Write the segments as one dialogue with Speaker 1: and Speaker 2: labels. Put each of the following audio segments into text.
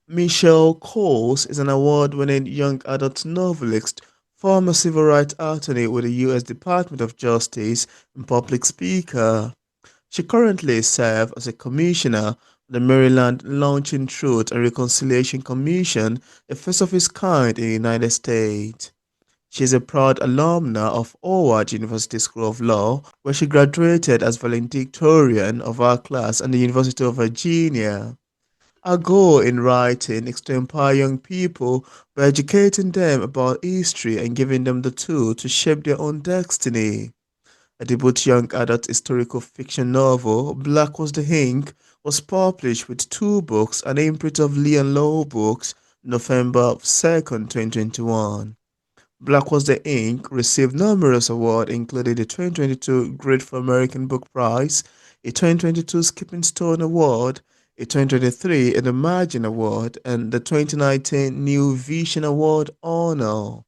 Speaker 1: Michelle Coles is an award-winning young adult novelist, former civil rights attorney with the U.S. Department of Justice, and public speaker. She currently serves as a commissioner of the Maryland Launching Truth and Reconciliation Commission, a first of its kind in the United States. She is a proud alumna of Howard University School of Law, where she graduated as valedictorian of her class at the University of Virginia. Our goal in writing is to empower young people by educating them about history and giving them the tool to shape their own destiny. A debut young adult historical fiction novel, Black Was the Ink, was published with two books and imprint of Lee and Low Books, November 2nd, 2021. Black Was the Ink received numerous awards including the 2022 Great for American Book Prize, a 2022 Skipping Stone Award, a 2023 The Margin Award, and the 2019 New Vision Award honor.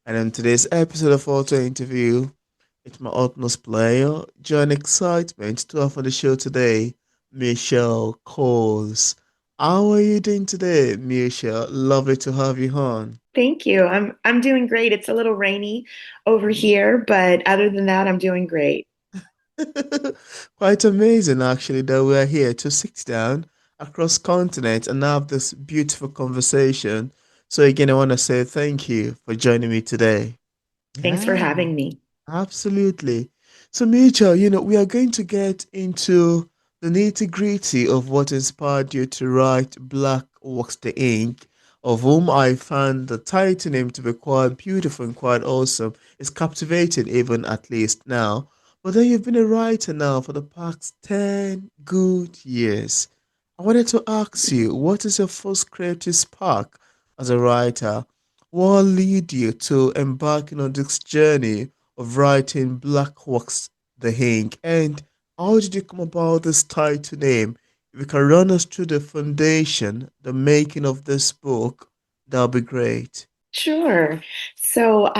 Speaker 1: And in today's episode of Auto Interview, it's my utmost pleasure, joy and excitement to have on the show today, Michelle Coles. How are you doing today, Michelle? Lovely to have you on.
Speaker 2: Thank you. I'm doing great. It's a little rainy over here, but other than that, I'm doing great.
Speaker 1: Quite amazing, actually, that we're here to sit down across continents and have this beautiful conversation. So, again, I want to say thank you for joining me today.
Speaker 2: Thanks for
Speaker 1: Yeah,
Speaker 2: having me.
Speaker 1: absolutely. So, Mitchell, we are going to get into the nitty-gritty of what inspired you to write Black Walks the Ink, of whom I found the title name to be quite beautiful and quite awesome. It's captivating even at least now. But then you've been a writer now for the past 10 good years. I wanted to ask you, what is your first creative spark as a writer? What led you to embarking on this journey of writing Black Wax the Ink? And how did you come about this title name? If you can run us through the foundation, the making of this book, that'll be great.
Speaker 2: Sure. So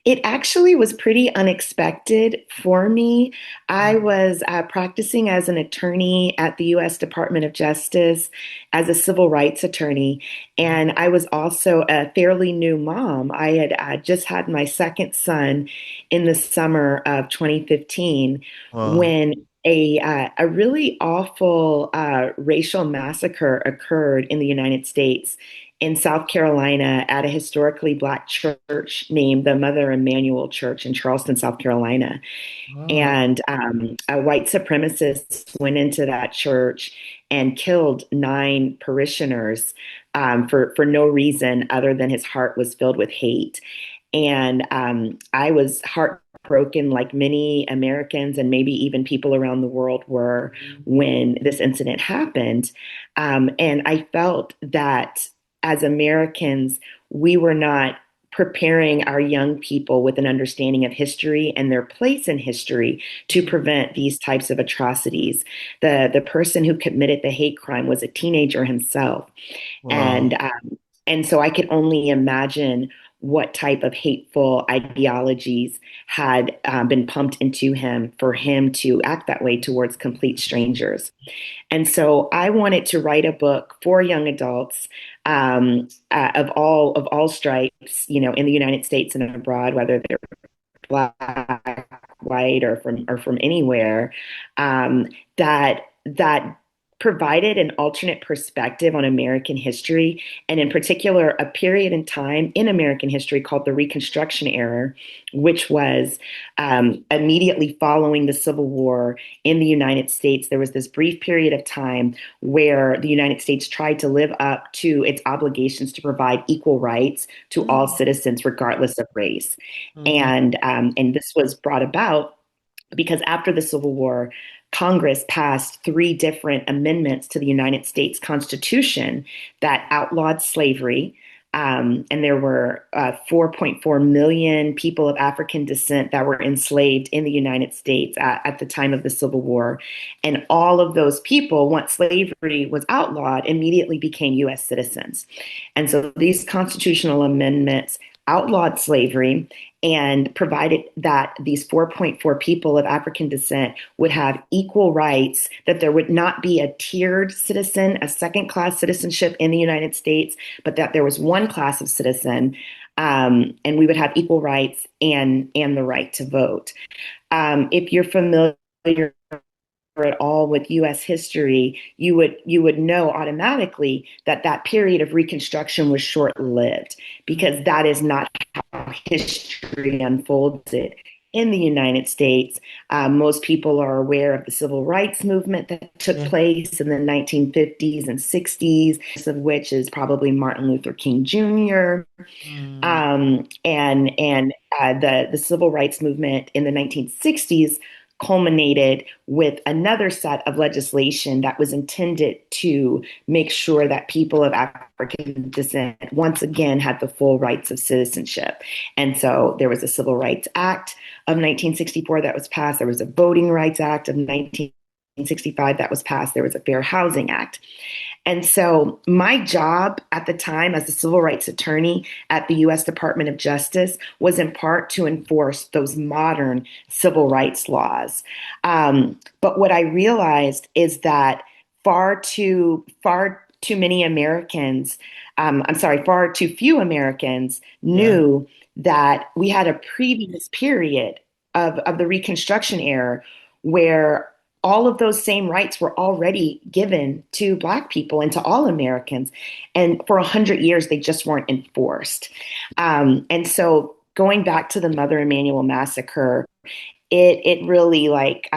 Speaker 2: it actually was pretty unexpected for me. I was practicing as an attorney at the U.S. Department of Justice as a civil rights attorney, and I was also a fairly new mom. I had just had my second son in the summer of 2015
Speaker 1: Wow.
Speaker 2: when a really awful racial massacre occurred in the United States in South Carolina at a historically Black church named the Mother Emanuel Church in Charleston, South Carolina.
Speaker 1: Wow.
Speaker 2: And a white supremacist went into that church and killed nine parishioners for no reason other than his heart was filled with hate. And I was heartbroken, like many Americans and maybe even people around the world were when this incident happened. And I felt that as Americans, we were not preparing our young people with an understanding of history and their place in history to prevent these types of atrocities. The person who committed the hate crime was a teenager himself, and
Speaker 1: Wow.
Speaker 2: and so I could only imagine what type of hateful ideologies had been pumped into him for him to act that way towards complete strangers. And so I wanted to write a book for young adults of all stripes, in the United States and abroad, whether they're Black, white, or from anywhere, that provided an alternate perspective on American history, and in particular, a period in time in American history called the Reconstruction era, which was immediately following the Civil War in the United States. There was this brief period of time where the United States tried to live up to its obligations to provide equal rights to all
Speaker 1: Mm,
Speaker 2: citizens, regardless of race.
Speaker 1: mhm,
Speaker 2: And this was brought about because after the Civil War, Congress passed three different amendments to the United States Constitution that outlawed slavery. And there were 4.4 million people of African descent that were enslaved in the United States at the time of the Civil War. And all of those people, once slavery was outlawed, immediately became U.S. citizens. And so these constitutional amendments outlawed slavery and provided that these 4.4 people of African descent would have equal rights, that there would not be a tiered citizen, a second class citizenship in the United States, but that there was one class of citizen, and we would have equal rights and the right to vote. If you're familiar at all with U.S. history, you would know automatically that that period of Reconstruction was short-lived because that is not how history unfolded in the United States. Most people are aware of the civil rights movement that took
Speaker 1: Yeah.
Speaker 2: place in the 1950s and 60s, of which is probably Martin Luther King Jr.
Speaker 1: Mm.
Speaker 2: And the civil rights movement in the 1960s culminated with another set of legislation that was intended to make sure that people of African descent once again had the full rights of citizenship. And so there was a Civil Rights Act of 1964 that was passed. There was a Voting Rights Act of 1965 that was passed. There was a Fair Housing Act. And so my job at the time as a civil rights attorney at the US Department of Justice was in part to enforce those modern civil rights laws. But what I realized is that far too many Americans, I'm sorry, far too few Americans
Speaker 1: Yeah.
Speaker 2: knew that we had a previous period of the Reconstruction era where all of those same rights were already given to Black people and to all Americans. And for 100 years, they just weren't enforced. And so going back to the Mother Emanuel massacre, it really like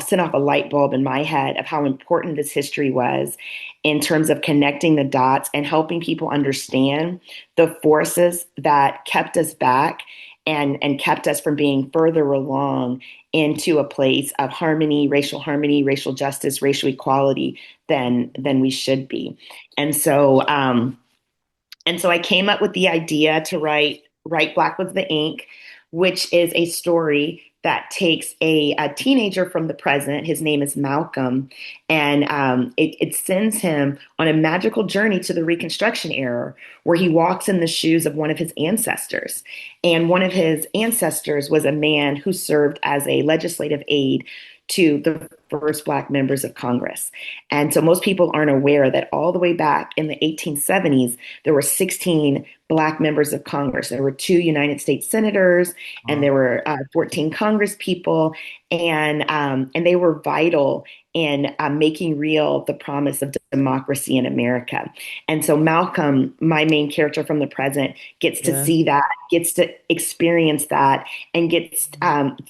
Speaker 2: sent off a light bulb in my head of how important this history was in terms of connecting the dots and helping people understand the forces that kept us back and kept us from being further along into a place of harmony, racial justice, racial equality than we should be. And so and so I came up with the idea to write Black with the Ink, which is a story that takes a teenager from the present. His name is Malcolm, and it sends him on a magical journey to the Reconstruction era, where he walks in the shoes of one of his ancestors. And one of his ancestors was a man who served as a legislative aide to the first Black members of Congress. And so most people aren't aware that all the way back in the 1870s, there were 16 Black members of Congress. There were two United States senators, and there
Speaker 1: Wow.
Speaker 2: were 14 Congress people, and they were vital in making real the promise of democracy in America. And so Malcolm, my main character from the present, gets to
Speaker 1: Yeah.
Speaker 2: see that, gets to experience that, and gets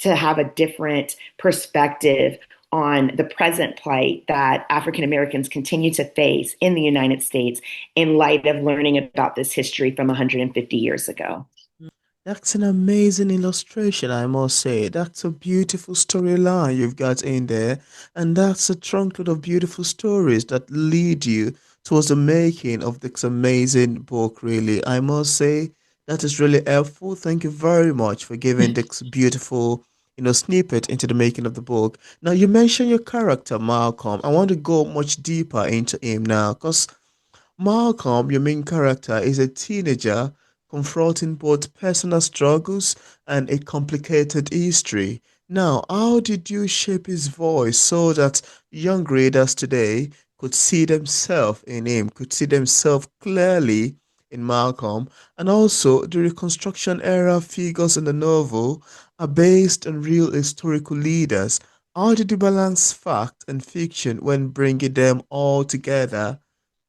Speaker 2: to have a different perspective on the present plight that African Americans continue to face in the United States in light of learning about this history from 150 years ago.
Speaker 1: That's an amazing illustration, I must say. That's a beautiful storyline you've got in there, and that's a trunkload of beautiful stories that lead you towards the making of this amazing book, really. I must say that is really helpful. Thank you very much for giving this beautiful, snippet into the making of the book. Now, you mentioned your character, Malcolm. I want to go much deeper into him now, because Malcolm, your main character, is a teenager confronting both personal struggles and a complicated history. Now, how did you shape his voice so that young readers today could see themselves in him, could see themselves clearly in Malcolm? And also, the Reconstruction era figures in the novel are based on real historical leaders. How did you balance fact and fiction when bringing them all together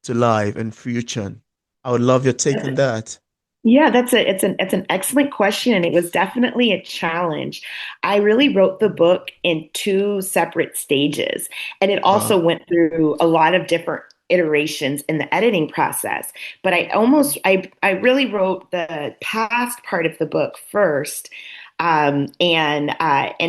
Speaker 1: to life and future? I would love your take on that.
Speaker 2: Yeah, it's an excellent question, and it was definitely a challenge. I really wrote the book in two separate stages, and it also
Speaker 1: Wow.
Speaker 2: went through a lot of different iterations in the editing process. But I really wrote the past part of the book first. And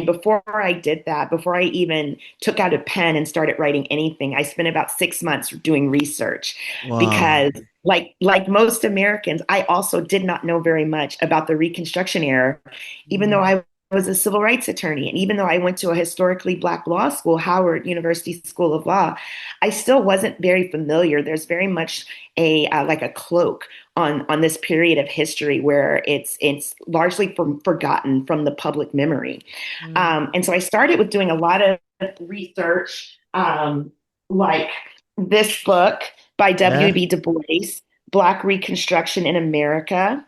Speaker 2: before I did that, before I even took out a pen and started writing anything, I spent about 6 months doing research
Speaker 1: Wow.
Speaker 2: because like most Americans, I also did not know very much about the Reconstruction era, even though
Speaker 1: Mm.
Speaker 2: I was a civil rights attorney. And even though I went to a historically Black law school, Howard University School of Law, I still wasn't very familiar. There's very much a like a cloak on this period of history where it's largely forgotten from the public memory. And so I started with doing a lot of research, like this book by
Speaker 1: Yeah.
Speaker 2: W.B. Du Bois, Black Reconstruction in America.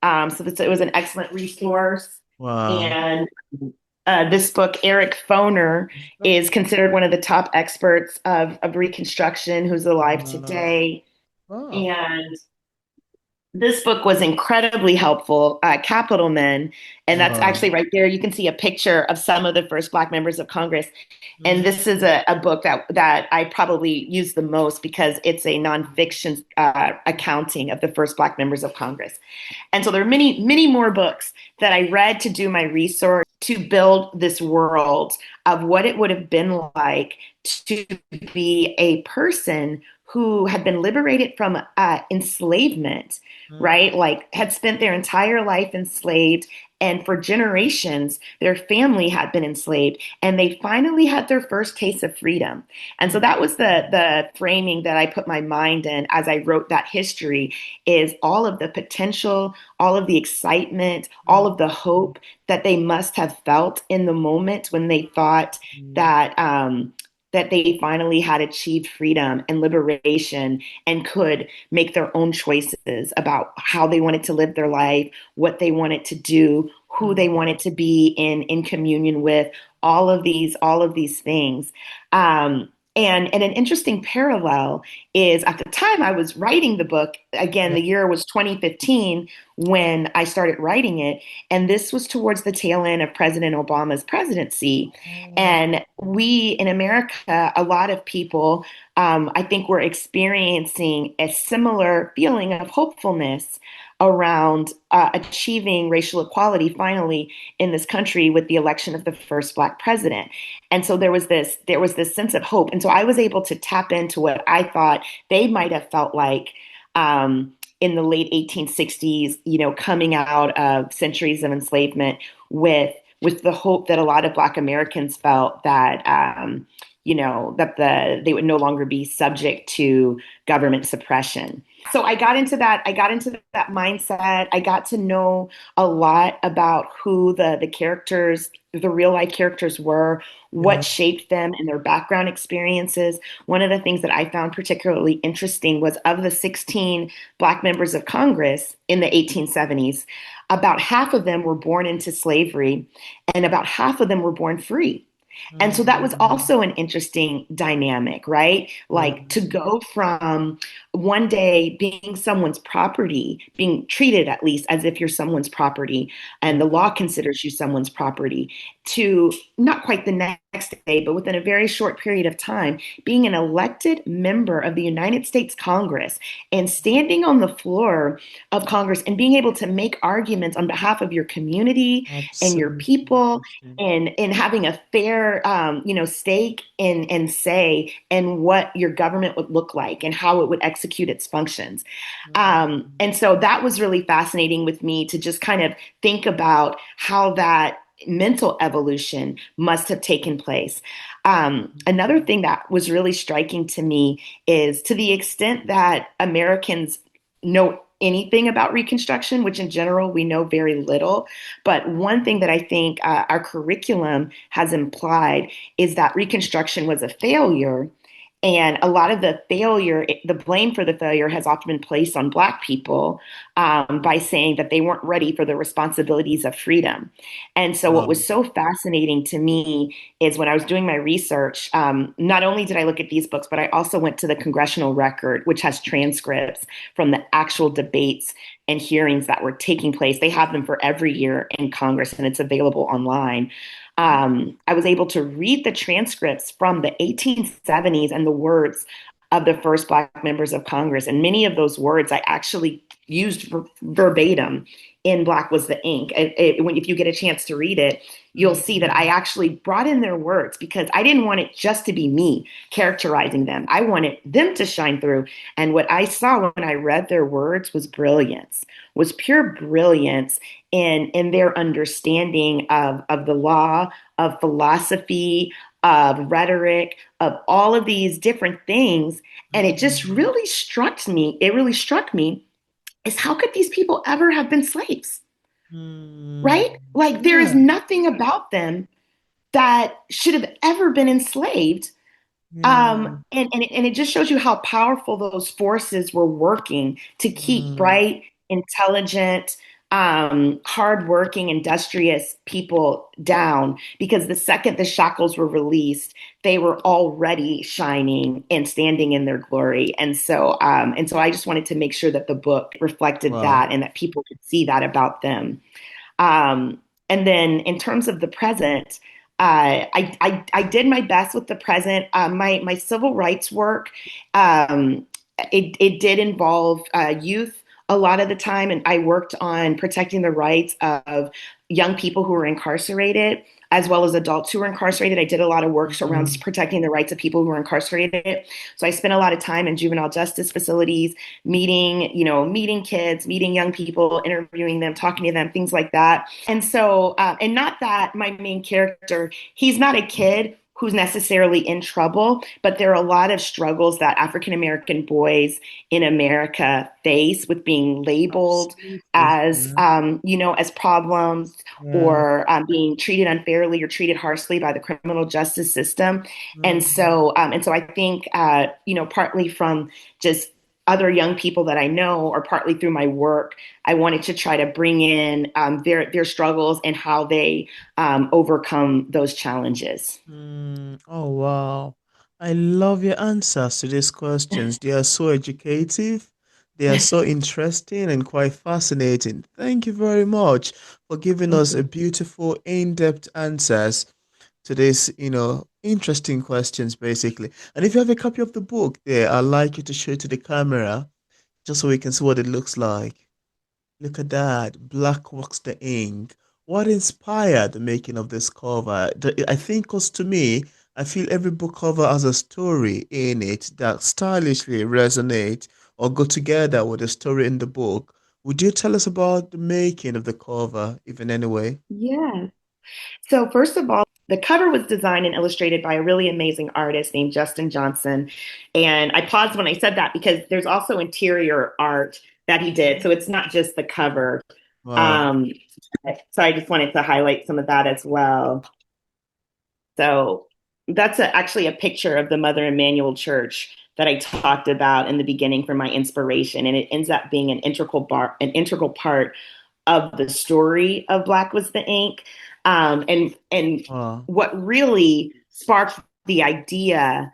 Speaker 2: It was an excellent resource.
Speaker 1: Wow.
Speaker 2: And this book, Eric Foner, is considered one of the top experts of Reconstruction who's alive
Speaker 1: Wow.
Speaker 2: today.
Speaker 1: Wow.
Speaker 2: And this book was incredibly helpful. Capital Men, and that's
Speaker 1: Wow.
Speaker 2: actually right there. You can see a picture of some of the first Black members of Congress. And
Speaker 1: Mm,
Speaker 2: this is a book that I probably use the most because it's a nonfiction accounting of the first Black members of Congress. And so there are many, many more books that I read to do my research to build this world of what it would have been like to be a person who had been liberated from enslavement,
Speaker 1: mm,
Speaker 2: right? Like had spent their entire life enslaved. And for generations, their family had been enslaved, and they finally had their first taste of freedom. And so
Speaker 1: mm,
Speaker 2: that was the framing that I put my mind in as I wrote that history, is all of the potential, all of the excitement, all
Speaker 1: mm,
Speaker 2: of the hope that they must have felt in the moment when they thought
Speaker 1: mm,
Speaker 2: that they finally had achieved freedom and liberation and could make their own choices about how they wanted to live their life, what they wanted to do, who they
Speaker 1: mm,
Speaker 2: wanted to be in communion with, all of these things. And an interesting parallel is at the time I was writing the book, again,
Speaker 1: yeah.
Speaker 2: the year was 2015 when I started writing it. And this was towards the tail end of President Obama's presidency.
Speaker 1: Oh,
Speaker 2: And we in America, a lot of people, I think, were experiencing a similar feeling of hopefulness around achieving racial equality finally in this country with the election of the first Black president. And so there was this sense of hope. And so I was able to tap into what I thought they might have felt like in the late 1860s, coming out of centuries of enslavement with the hope that a lot of Black Americans felt that they would no longer be subject to government suppression. So I got into that. I got into that mindset. I got to know a lot about who the characters, the real life characters were,
Speaker 1: yeah.
Speaker 2: what shaped them and their background experiences. One of the things that I found particularly interesting was of the 16 Black members of Congress in the 1870s, about half of them were born into slavery and about half of them were born free. And so that was
Speaker 1: Mm,
Speaker 2: also an interesting dynamic, right?
Speaker 1: yeah.
Speaker 2: Like to go from one day being someone's property, being treated at least as if you're someone's property, and
Speaker 1: Yeah.
Speaker 2: the law considers you someone's property, to not quite the next day, but within a very short period of time, being an elected member of the United States Congress and standing on the floor of Congress and being able to make arguments on behalf of your community and your
Speaker 1: Absolutely
Speaker 2: people
Speaker 1: interesting.
Speaker 2: and having a fair stake and say in what your government would look like and how it would execute its functions.
Speaker 1: Mm,
Speaker 2: And so that was really fascinating with me to just kind of think about how that mental evolution must have taken place. Another thing that was really striking to me is, to the extent that Americans know anything about Reconstruction, which in general we know very little. But one thing that I think our curriculum has implied is that Reconstruction was a failure. And a lot of the blame for the failure has often been placed on Black people by saying that they weren't ready for the responsibilities of freedom. And so, what
Speaker 1: wow.
Speaker 2: was so fascinating to me is when I was doing my research, not only did I look at these books, but I also went to the Congressional Record, which has transcripts from the actual debates and hearings that were taking place. They have them for every year in Congress, and it's available online. I was able to read the transcripts from the 1870s and the words of the first Black members of Congress. And many of those words I actually used verbatim in Black Was the Ink. If you get a chance to read it, you'll see that I
Speaker 1: Mm.
Speaker 2: actually brought in their words because I didn't want it just to be me characterizing them. I wanted them to shine through. And what I saw when I read their words was brilliance, was pure brilliance in their understanding of the law, of philosophy, of rhetoric, of all of these different things. And it just
Speaker 1: Mm.
Speaker 2: really struck me. It really struck me is how could these people ever have been slaves?
Speaker 1: Mm.
Speaker 2: Right? Like there is
Speaker 1: Yeah.
Speaker 2: nothing about them that should have ever been enslaved.
Speaker 1: Yeah.
Speaker 2: And it just shows you how powerful those forces were working to keep
Speaker 1: Mm.
Speaker 2: bright, intelligent, hardworking, industrious people down. Because the second the shackles were released, they were already shining and standing in their glory. And so I just wanted to make sure that the book reflected
Speaker 1: Wow.
Speaker 2: that and that people could see that about them. Um, and then in terms of the present, I did my best with the present. My civil rights work, um, it did involve youth a lot of the time, and I worked on protecting the rights of young people who were incarcerated, as well as adults who were incarcerated. I did a lot of work around
Speaker 1: Mm.
Speaker 2: protecting the rights of people who were incarcerated. So I spent a lot of time in juvenile justice facilities, meeting kids, meeting young people, interviewing them, talking to them, things like that. And not that my main character, he's not a kid who's necessarily in trouble, but there are a lot of struggles that African American boys in America face with being labeled
Speaker 1: Absolutely.
Speaker 2: as,
Speaker 1: Yeah.
Speaker 2: as problems
Speaker 1: Yeah.
Speaker 2: or being treated unfairly or treated harshly by the criminal justice system.
Speaker 1: Mm.
Speaker 2: And so I think, partly from just other young people that I know, or partly through my work, I wanted to try to bring in their struggles and how they overcome those challenges.
Speaker 1: Mm. Oh, wow. I love your answers to these questions. They are so educative, they are so interesting and quite fascinating. Thank you very much for giving us a
Speaker 2: Mhm.
Speaker 1: beautiful, in-depth answers to these, interesting questions, basically. And if you have a copy of the book there, I'd like you to show it to the camera just so we can see what it looks like. Look at that. Black Wax the Ink. What inspired the making of this cover? I think, because to me, I feel every book cover has a story in it that stylishly resonate or go together with the story in the book. Would you tell us about the making of the cover, even anyway?
Speaker 2: Yeah. So first of all, the cover was designed and illustrated by a really amazing artist named Justin Johnson. And I paused when I said that because there's also interior art that he did. So it's not just the cover.
Speaker 1: Wow.
Speaker 2: Um, so I just wanted to highlight some of that as well. So that's actually a picture of the Mother Emanuel Church that I talked about in the beginning for my inspiration, and it ends up being an integral part of the story of Black Was the Ink. And
Speaker 1: Wow.
Speaker 2: what really sparked the idea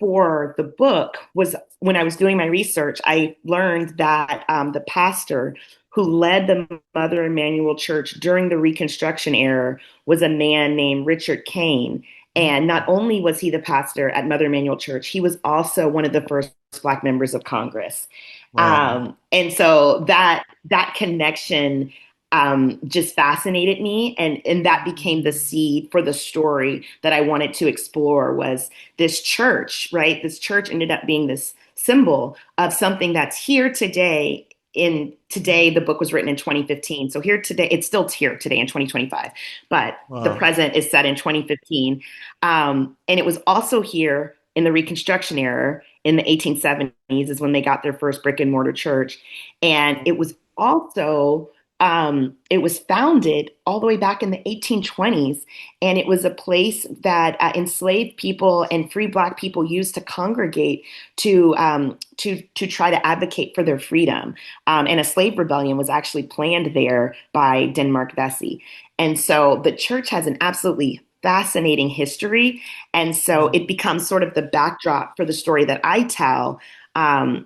Speaker 2: for the book was when I was doing my research, I learned that the pastor who led the Mother Emanuel Church during the Reconstruction era was a man named Richard Kane. And not only was he the pastor at Mother Emanuel Church, he was also one of the first Black members of Congress.
Speaker 1: Wow.
Speaker 2: And so that connection just fascinated me, and that became the seed for the story that I wanted to explore was this church, right? This church ended up being this symbol of something that's here today. In today, the book was written in 2015. So here today, it's still here today in 2025, but the
Speaker 1: Wow.
Speaker 2: present is set in 2015. And it was also here in the Reconstruction era in the 1870s is when they got their first brick and mortar church. And it was also it was founded all the way back in the 1820s, and it was a place that enslaved people and free Black people used to congregate to try to advocate for their freedom. And a slave rebellion was actually planned there by Denmark Vesey. And so the church has an absolutely fascinating history, and so
Speaker 1: Mm.
Speaker 2: it becomes sort of the backdrop for the story that I tell,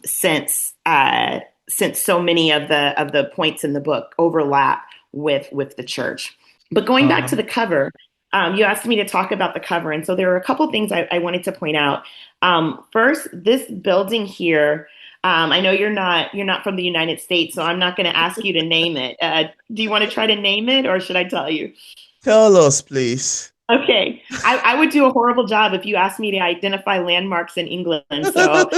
Speaker 2: since so many of the points in the book overlap with the church. But going back to
Speaker 1: Wow.
Speaker 2: the cover, You asked me to talk about the cover, and so there are a couple things I wanted to point out. First, this building here. I know you're not from the United States, so I'm not going to ask you to name it. Do you want to try to name it, or should I tell you?
Speaker 1: Tell us, please.
Speaker 2: Okay, I would do a horrible job if you asked me to identify landmarks in England. So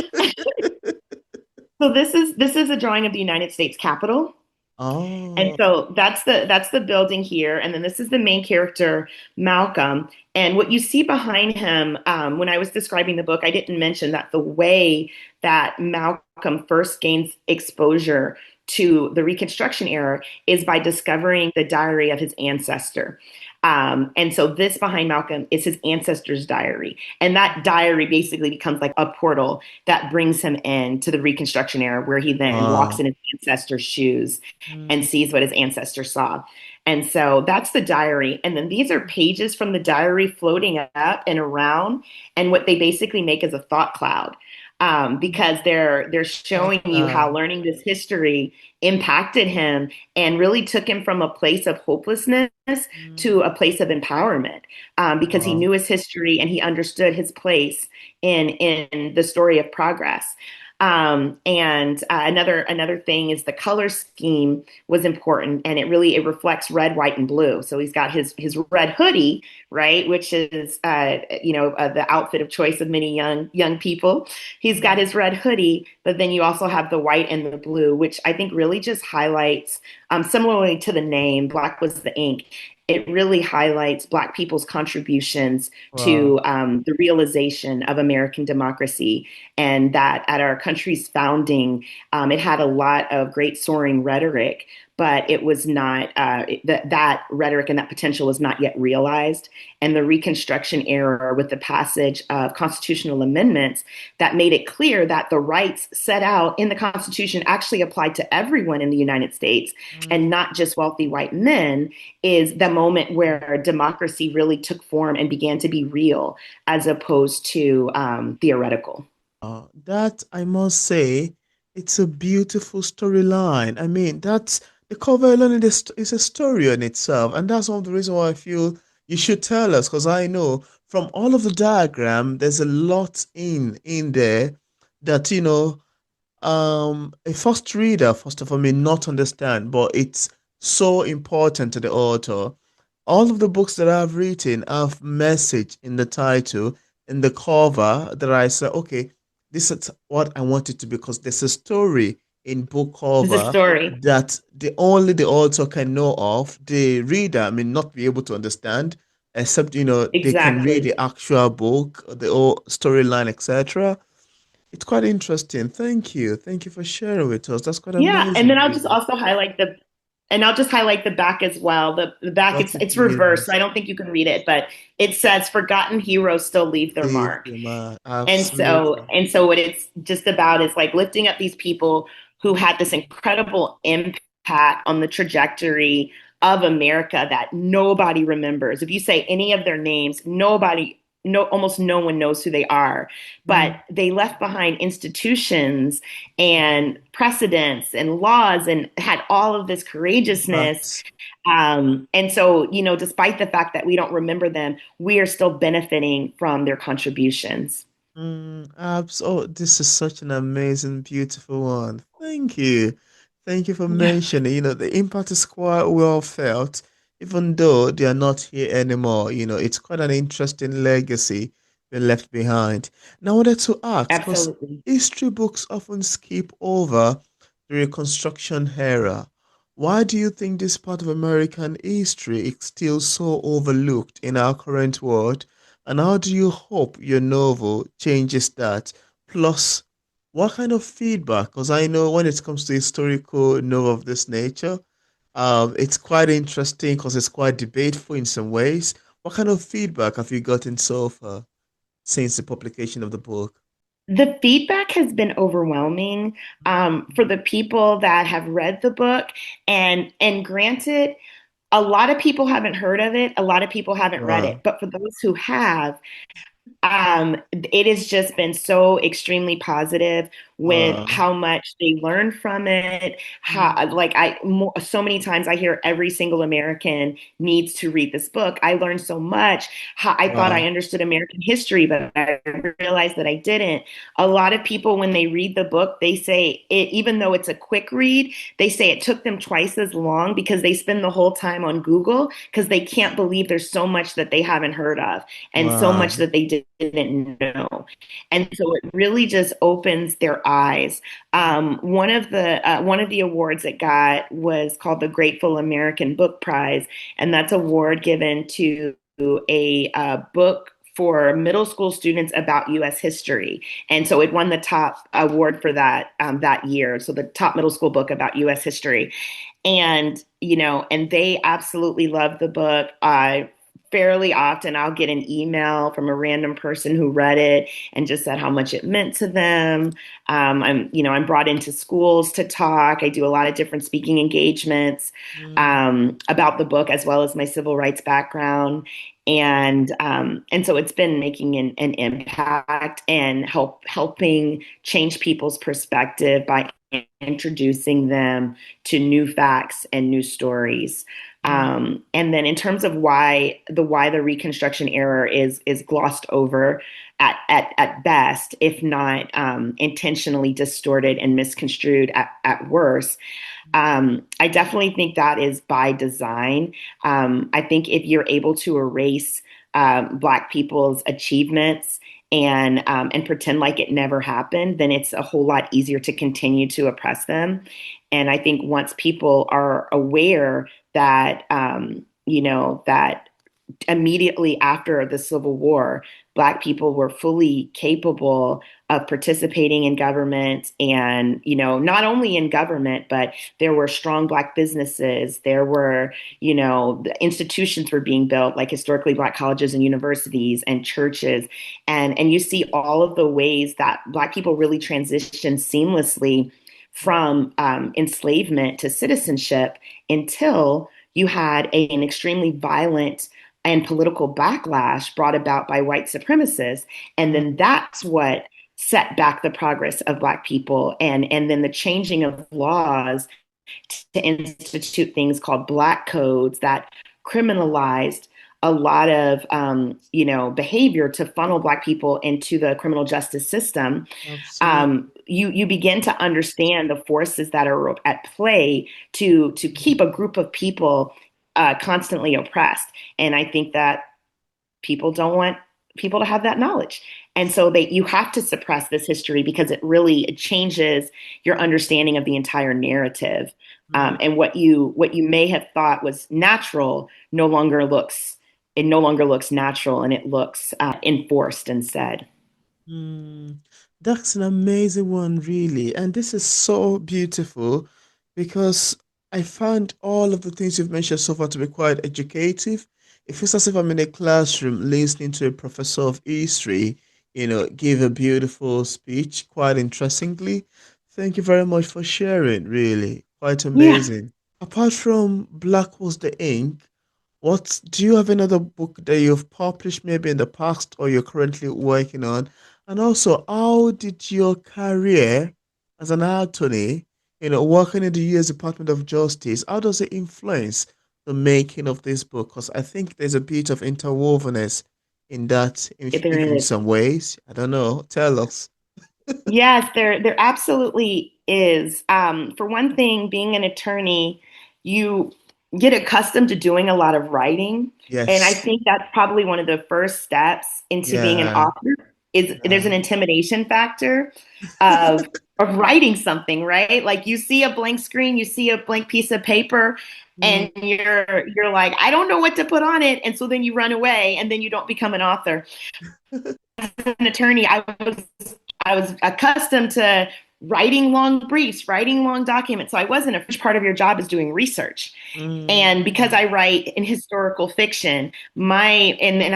Speaker 2: this is a drawing of the United States Capitol. And
Speaker 1: Oh,
Speaker 2: so that's the building here, and then this is the main character, Malcolm. And what you see behind him, when I was describing the book, I didn't mention that the way that Malcolm first gains exposure to the Reconstruction era is by discovering the diary of his ancestor. And so this behind Malcolm is his ancestor's diary. And that diary basically becomes like a portal that brings him in to the Reconstruction era, where he then walks
Speaker 1: wow.
Speaker 2: in his ancestor's shoes and
Speaker 1: Mm,
Speaker 2: sees what his ancestors saw. And so that's the diary. And then these are pages from the diary floating up and around. And what they basically make is a thought cloud. Because they're
Speaker 1: thought
Speaker 2: showing you how
Speaker 1: cloud.
Speaker 2: learning this history impacted him and really took him from a place of hopelessness
Speaker 1: Mm,
Speaker 2: to a place of empowerment, because he
Speaker 1: wow.
Speaker 2: knew his history and he understood his place in the story of progress. And another thing is the color scheme was important, and it reflects red, white, and blue. So he's got his red hoodie, right, which is the outfit of choice of many young people. He's got
Speaker 1: Mm,
Speaker 2: his red hoodie, but then you also have the white and the blue, which I think really just highlights, similarly to the name, Black was the ink. It really highlights Black people's contributions
Speaker 1: wow.
Speaker 2: to the realization of American democracy, and that at our country's founding, it had a lot of great soaring rhetoric, but it was not that rhetoric and that potential was not yet realized. And the Reconstruction era, with the passage of constitutional amendments that made it clear that the rights set out in the Constitution actually applied to everyone in the United States and
Speaker 1: Mm,
Speaker 2: not just wealthy white men, is the moment where democracy really took form and began to be real as opposed to theoretical.
Speaker 1: that I must say, it's a beautiful storyline. I mean, that's the cover alone is a story in itself, and that's one of the reasons why I feel you should tell us, because I know from all of the diagram, there's a lot in there that a first reader, first of all, may not understand, but it's so important to the author. All of the books that I've written have message in the title, in the cover that I say, okay, this is what I want it to be because there's a story in book
Speaker 2: It's a
Speaker 1: cover
Speaker 2: story.
Speaker 1: that the author can know of. The reader may not be able to understand, except they can read
Speaker 2: Exactly.
Speaker 1: the actual book, the whole storyline, etc. It's quite interesting. Thank you. Thank you for sharing with us. That's quite
Speaker 2: Yeah, and
Speaker 1: amazing,
Speaker 2: then
Speaker 1: really.
Speaker 2: I'll just highlight the back as well. The back,
Speaker 1: What it
Speaker 2: it's reversed, so
Speaker 1: is.
Speaker 2: I don't think you can read it, but it says forgotten heroes still leave their
Speaker 1: Leave
Speaker 2: mark.
Speaker 1: the man.
Speaker 2: And so
Speaker 1: Absolutely.
Speaker 2: and so what it's just about is like lifting up these people who had this incredible impact on the trajectory of America that nobody remembers. If you say any of their names, nobody no almost no one knows who they are. But
Speaker 1: Mm,
Speaker 2: they left behind institutions and precedents and laws and had all of this courageousness.
Speaker 1: facts.
Speaker 2: And so, despite the fact that we don't remember them, we are still benefiting from their contributions.
Speaker 1: Oh, this is such an amazing, beautiful one. Thank you. Thank you for
Speaker 2: Yeah,
Speaker 1: mentioning. The impact is quite well felt, even though they are not here anymore. It's quite an interesting legacy they left behind. Now, I wanted to ask, because
Speaker 2: absolutely.
Speaker 1: history books often skip over the Reconstruction era. Why do you think this part of American history is still so overlooked in our current world? And how do you hope your novel changes that? Plus, what kind of feedback? Because I know when it comes to historical novel of this nature, it's quite interesting because it's quite debateful in some ways. What kind of feedback have you gotten so far since the publication of the book?
Speaker 2: The feedback has been overwhelming, for the people that have read the book, and granted, a lot of people haven't heard of it, a lot of people haven't read
Speaker 1: Wow.
Speaker 2: it, but for those who have, it has just been so extremely positive. with
Speaker 1: Wow.
Speaker 2: how much they learn from it. How,
Speaker 1: Mm.
Speaker 2: like so many times I hear every single American needs to read this book. I learned so much. How I thought I
Speaker 1: Wow.
Speaker 2: understood American history, but I realized that I didn't. A lot of people, when they read the book, they say it, even though it's a quick read, they say it took them twice as long because they spend the whole time on Google because they can't believe there's so much that they haven't heard of and so much
Speaker 1: Wow.
Speaker 2: that they didn't know. And so it really just opens their eyes. One of the awards it got was called the Grateful American Book Prize, and that's award given to a book for middle school students about U.S. history. And so it won the top award for that that year. So the top middle school book about U.S. history. And and they absolutely love the book. Fairly often I'll get an email from a random person who read it and just said how much it meant to them. I'm brought into schools to talk. I do a lot of different speaking engagements
Speaker 1: Mm.
Speaker 2: about the book as well as my civil rights background. And so it's been making an impact and helping change people's perspective by introducing them to new facts and new stories.
Speaker 1: Mm.
Speaker 2: And then in terms of why the Reconstruction era is glossed over at best, if not intentionally distorted and misconstrued at worst, I definitely think that is by design. I think if you're able to erase Black people's achievements and pretend like it never happened, then it's a whole lot easier to continue to oppress them. And I think once people are aware that that immediately after the Civil War, Black people were fully capable of participating in government and, not only in government, but there were strong Black businesses. There were, the institutions were being built, like historically Black colleges and universities and churches. And you see all of the ways that Black people really transitioned seamlessly from enslavement to citizenship until you had an extremely violent and political backlash brought about by white supremacists. And then
Speaker 1: Mm.
Speaker 2: that's what set back the progress of Black people. And then the changing of laws to institute things called Black codes that criminalized a lot of behavior to funnel Black people into the criminal justice system.
Speaker 1: Absolutely.
Speaker 2: You begin to understand the forces that are at play to keep a group of people constantly oppressed. And I think that people don't want people to have that knowledge. And so you have to suppress this history because it changes your understanding of the entire narrative.
Speaker 1: Mm.
Speaker 2: And what you may have thought was natural no longer looks natural, and it looks enforced instead.
Speaker 1: Mm, that's an amazing one, really. And this is so beautiful because I found all of the things you've mentioned so far to be quite educative. It feels as if I'm in a classroom listening to a professor of history, give a beautiful speech, quite interestingly. Thank you very much for sharing, really. Quite
Speaker 2: Yeah.
Speaker 1: amazing. Apart from Black Was the Ink, what do you have another book that you've published maybe in the past or you're currently working on? And also, how did your career as an attorney, working in the U.S. Department of Justice, how does it influence the making of this book? Because I think there's a bit of interwovenness in that,
Speaker 2: There
Speaker 1: if in
Speaker 2: is.
Speaker 1: some ways. I don't know. Tell us.
Speaker 2: Yes, there absolutely is. For one thing, being an attorney, you get accustomed to doing a lot of writing, and I
Speaker 1: Yes.
Speaker 2: think that's probably one of the first steps into being an
Speaker 1: Yeah.
Speaker 2: author. Is there's an
Speaker 1: Yeah.
Speaker 2: intimidation factor of of writing something, right? Like you see a blank screen, you see a blank piece of paper,
Speaker 1: Mm.
Speaker 2: and you're like, I don't know what to put on it, and so then you run away, and then you don't become an author. An attorney, I was accustomed to writing long briefs, writing long documents. So I wasn't a first part of your job is doing research. And because
Speaker 1: Mm.
Speaker 2: I write in historical fiction, and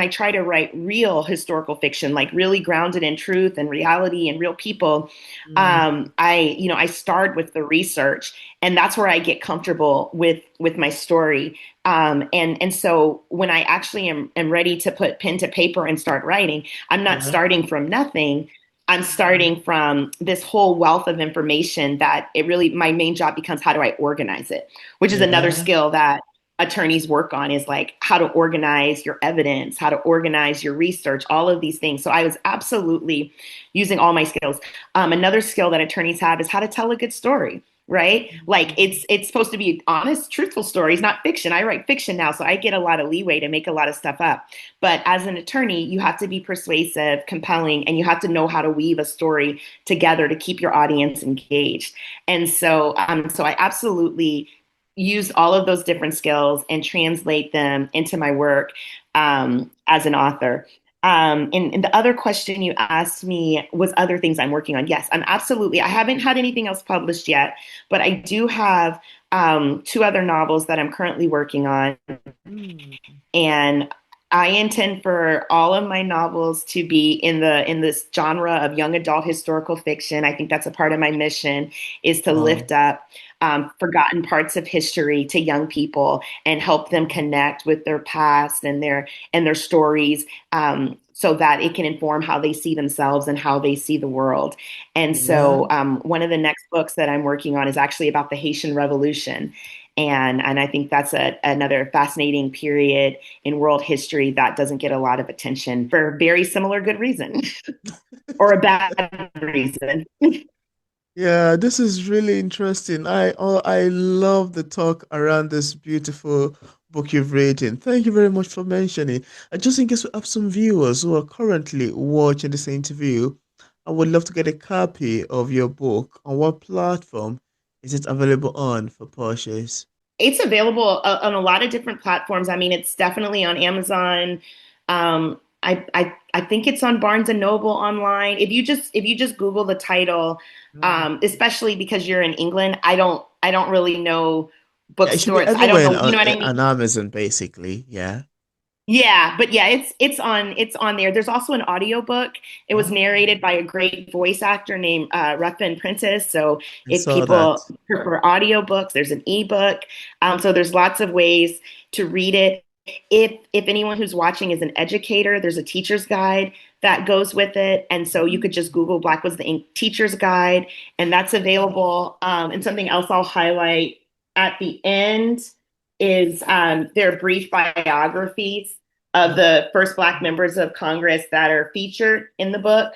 Speaker 2: I try to write real historical fiction, like really grounded in truth and reality and real people.
Speaker 1: Mm.
Speaker 2: I start with the research, and that's where I get comfortable with my story. And so when I actually am ready to put pen to paper and start writing, I'm not
Speaker 1: Yeah.
Speaker 2: starting from nothing. I'm starting from this whole wealth of information that it really, my main job becomes how do I organize it, which is another
Speaker 1: Yeah.
Speaker 2: skill that attorneys work on is like how to organize your evidence, how to organize your research, all of these things. So I was absolutely using all my skills. Another skill that attorneys have is how to tell a good story. Right? Like it's supposed to be honest, truthful stories, not fiction. I write fiction now, so I get a lot of leeway to make a lot of stuff up. But as an attorney, you have to be persuasive, compelling, and you have to know how to weave a story together to keep your audience engaged. And so I absolutely use all of those different skills and translate them into my work as an author. And the other question you asked me was other things I'm working on. Yes, I'm absolutely. I haven't had anything else published yet, but I do have two other novels that I'm currently working on,
Speaker 1: Mm.
Speaker 2: and I intend for all of my novels to be in this genre of young adult historical fiction. I think that's a part of my mission is to
Speaker 1: Wow.
Speaker 2: lift up forgotten parts of history to young people and help them connect with their past and their stories, so that it can inform how they see themselves and how they see the world. And
Speaker 1: Yeah.
Speaker 2: so one of the next books that I'm working on is actually about the Haitian Revolution. And I think that's another fascinating period in world history that doesn't get a lot of attention for very similar good reason or a bad reason.
Speaker 1: Yeah, this is really interesting. I love the talk around this beautiful book you've written. Thank you very much for mentioning. And just in case we have some viewers who are currently watching this interview, I would love to get a copy of your book. On what platform is it available on for purchase?
Speaker 2: It's available on a lot of different platforms. I mean, it's definitely on Amazon. I think it's on Barnes and Noble online. If you just Google the title,
Speaker 1: Mm.
Speaker 2: especially because you're in England, I don't really know
Speaker 1: Yeah, it should be
Speaker 2: bookstores. I don't
Speaker 1: everywhere
Speaker 2: know. You know what I mean?
Speaker 1: on Amazon, basically. Yeah.
Speaker 2: Yeah, but yeah, it's on there. There's also an audiobook. It was
Speaker 1: Oh,
Speaker 2: narrated by a great voice actor named Ruffin Prentice. So
Speaker 1: I
Speaker 2: if
Speaker 1: saw that.
Speaker 2: people prefer audiobooks, there's an ebook. So there's lots of ways to read it. If anyone who's watching is an educator, there's a teacher's guide that goes with it. And so you could just Google Black was the Ink Teacher's Guide, and that's available. And something else I'll highlight at the end is their brief biographies of the first Black members of Congress that are featured in the book.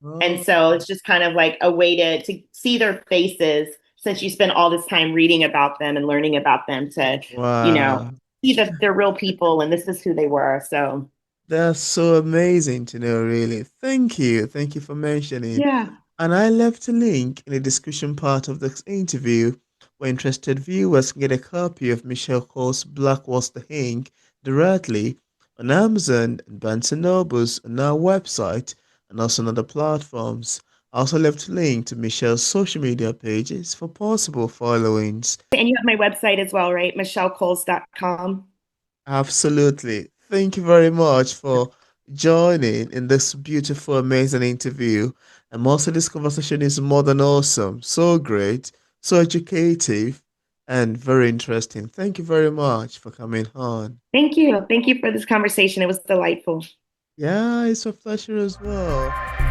Speaker 2: And
Speaker 1: Oh,
Speaker 2: so it's just kind of like a way to see their faces since you spend all this time reading about them and learning about them to, you know,
Speaker 1: wow.
Speaker 2: see that they're real people and this is who they were. So,
Speaker 1: That's so amazing to know, really. Thank you. Thank you for mentioning.
Speaker 2: yeah.
Speaker 1: And I left a link in the description part of this interview where interested viewers can get a copy of Michelle Cole's Black Was the Ink directly on Amazon and Barnes& and Nobles on our website and also on other platforms. I also left a link to Michelle's social media pages for possible followings.
Speaker 2: And you have my website as well, right? michellecoles.com.
Speaker 1: Absolutely. Thank you very much for joining in this beautiful, amazing interview. And also, this conversation is more than awesome. So great, so educative, and very interesting. Thank you very much for coming on.
Speaker 2: Thank you. Thank you for this conversation. It was delightful.
Speaker 1: Yeah, it's a pleasure as well.